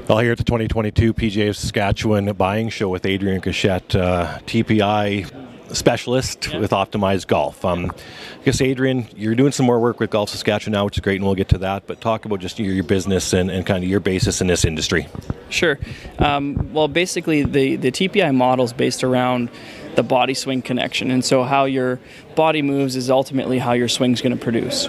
Well, here at the 2022 PGA of Saskatchewan buying show with Adrian Cochet, TPI specialist with Optimized Golf. I guess, Adrian, you're doing some more work with Golf Saskatchewan now, which is great, and we'll get to that. But talk about just your business and kind of your basis in this industry. Sure. Well, basically, the TPI model is based around the body swing connection. And so how your body moves is ultimately how your swing's going to produce.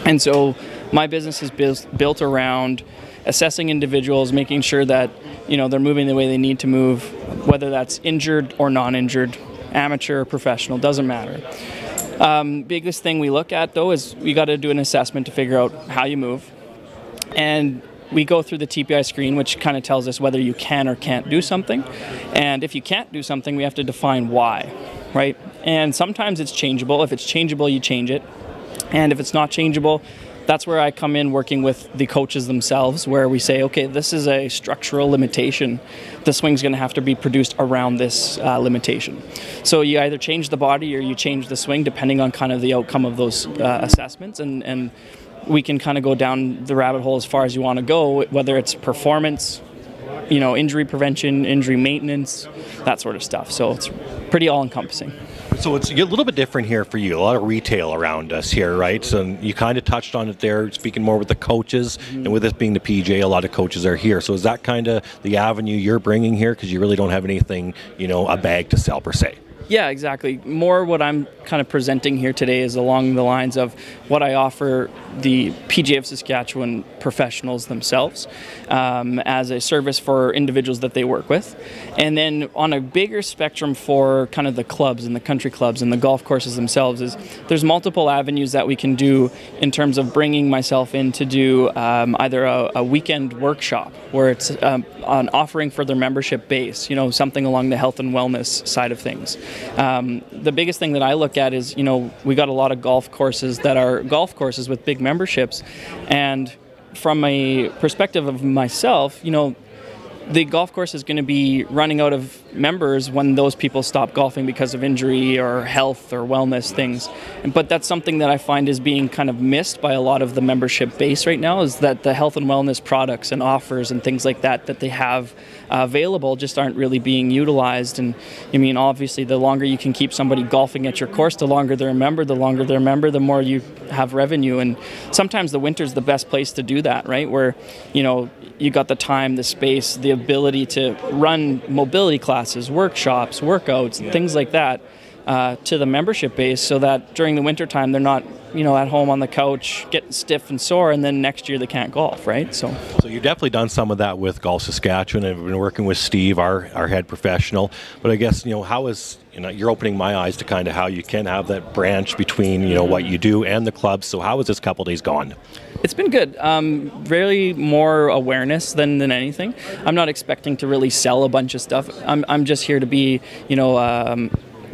And so my business is built around assessing individuals, making sure that they're moving the way they need to move, whether that's injured or non-injured, amateur or professional, doesn't matter. Biggest thing we look at though is we got to do an assessment to figure out how you move, and we go through the TPI screen, which kind of tells us whether you can or can't do something. And if you can't do something, we have to define why, right? And sometimes it's changeable. If it's changeable, you change it. And if it's not changeable, that's where I come in working with the coaches themselves, where we say, okay, this is a structural limitation. The swing's going to have to be produced around this limitation. So you either change the body or you change the swing, depending on kind of the outcome of those assessments. And we can kind of go down the rabbit hole as far as you want to go, whether it's performance, injury prevention, injury maintenance, that sort of stuff. So it's pretty all-encompassing. So it's a little bit different here for you. A lot of retail around us here, right? So you kind of touched on it there, speaking more with the coaches, and with this being the PJ, a lot of coaches are here. So is that kind of the avenue you're bringing here, because you really don't have anything, a bag to sell per se? Yeah, exactly. More what I'm kind of presenting here today is along the lines of what I offer the PGA of Saskatchewan professionals themselves as a service for individuals that they work with. And then on a bigger spectrum for kind of the clubs and the country clubs and the golf courses themselves is there's multiple avenues that we can do in terms of bringing myself in to do either a weekend workshop where it's an offering for their membership base, something along the health and wellness side of things. The biggest thing that I look at is, we got a lot of golf courses that are golf courses with big memberships. And from a perspective of myself, the golf course is going to be running out of members when those people stop golfing because of injury or health or wellness things. But that's something that I find is being kind of missed by a lot of the membership base right now, is that the health and wellness products and offers and things like that they have available just aren't really being utilized. And obviously the longer you can keep somebody golfing at your course, the longer they're a member, the more you have revenue. And sometimes the winter's the best place to do that, right? Where, you got the time, the space, the ability to run mobility classes, workshops, workouts, and things like that to the membership base, so that during the winter time they're not at home on the couch getting stiff and sore, and then next year they can't golf, right? So you've definitely done some of that with Golf Saskatchewan, and we've been working with Steve, our head professional. But I guess how is you're opening my eyes to kind of how you can have that branch between what you do and the clubs. So how has this couple days gone? It's been good. Really more awareness than anything. I'm not expecting to really sell a bunch of stuff. I'm just here to be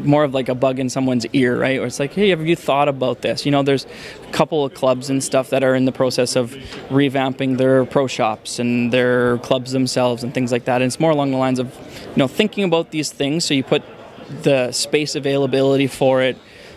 more of like a bug in someone's ear, right? Or it's like, hey, have you thought about this? There's a couple of clubs and stuff that are in the process of revamping their pro shops and their clubs themselves and things like that. And it's more along the lines of, thinking about these things, so you put the space availability for it,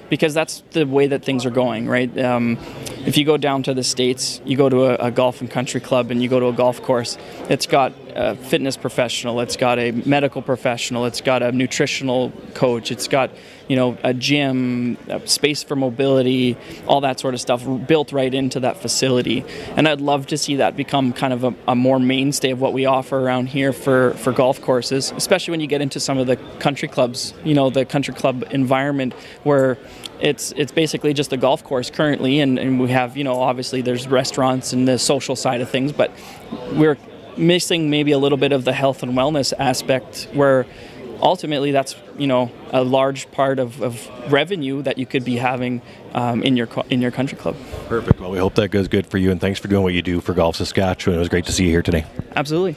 because that's the way that things are going, right? If you go down to the States, you go to a golf and country club and you go to a golf course, it's got a fitness professional, it's got a medical professional, it's got a nutritional coach, it's got a gym, a space for mobility, all that sort of stuff built right into that facility. And I'd love to see that become kind of a more mainstay of what we offer around here for golf courses, especially when you get into some of the country clubs, the country club environment where it's basically just a golf course currently, and we have, obviously there's restaurants and the social side of things, but we're missing maybe a little bit of the health and wellness aspect, where ultimately that's a large part of revenue that you could be having in your country club. Perfect. Well, we hope that goes good for you, and thanks for doing what you do for Golf Saskatchewan. It was great to see you here today. Absolutely.